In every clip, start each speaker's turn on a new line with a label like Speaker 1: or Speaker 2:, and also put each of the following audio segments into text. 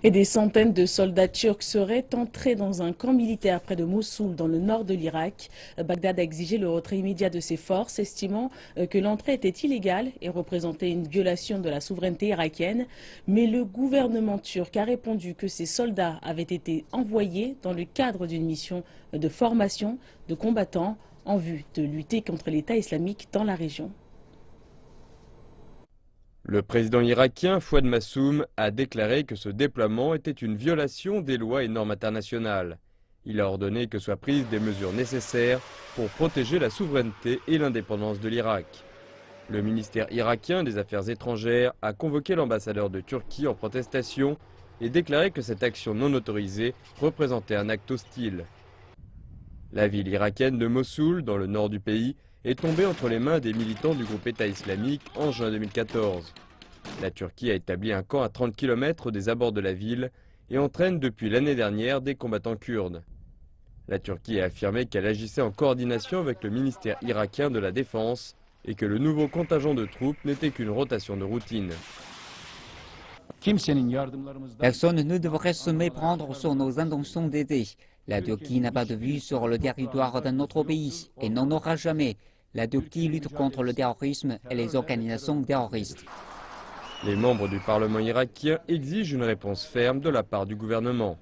Speaker 1: Et des centaines de soldats turcs seraient entrés dans un camp militaire près de Mossoul, dans le nord de l'Irak. Bagdad a exigé le retrait immédiat de ses forces, estimant que l'entrée était illégale et représentait une violation de la souveraineté irakienne. Mais le gouvernement turc a répondu que ces soldats avaient été envoyés dans le cadre d'une mission de formation de combattants en vue de lutter contre l'État islamique dans la région.
Speaker 2: Le président irakien Fouad Massoum a déclaré que ce déploiement était une violation des lois et normes internationales. Il a ordonné que soient prises des mesures nécessaires pour protéger la souveraineté et l'indépendance de l'Irak. Le ministère irakien des Affaires étrangères a convoqué l'ambassadeur de Turquie en protestation et déclaré que cette action non autorisée représentait un acte hostile. La ville irakienne de Mossoul, dans le nord du pays, est tombée entre les mains des militants du groupe État islamique en juin 2014. La Turquie a établi un camp à 30 km des abords de la ville et entraîne depuis l'année dernière des combattants kurdes. La Turquie a affirmé qu'elle agissait en coordination avec le ministère irakien de la Défense et que le nouveau contingent de troupes n'était qu'une rotation de routine.
Speaker 3: Personne ne devrait se méprendre sur nos intentions d'aider. La Turquie n'a pas de vue sur le territoire d'un autre pays et n'en aura jamais. La Turquie lutte contre le terrorisme et les organisations terroristes.
Speaker 2: Les membres du Parlement irakien exigent une réponse ferme de la part du gouvernement.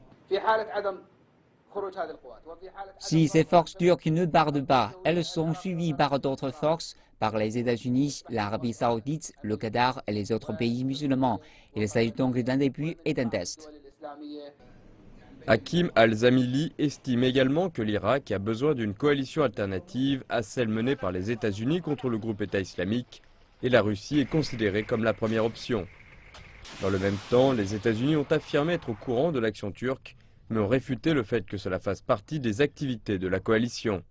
Speaker 3: Si ces forces turques ne partent pas, elles sont suivies par d'autres forces, par les États-Unis, l'Arabie saoudite, le Qatar et les autres pays musulmans. Il s'agit donc d'un début et d'un test.
Speaker 2: Hakim al-Zamili estime également que l'Irak a besoin d'une coalition alternative à celle menée par les États-Unis contre le groupe État islamique et la Russie est considérée comme la première option. Dans le même temps, les États-Unis ont affirmé être au courant de l'action turque, mais ont réfuté le fait que cela fasse partie des activités de la coalition.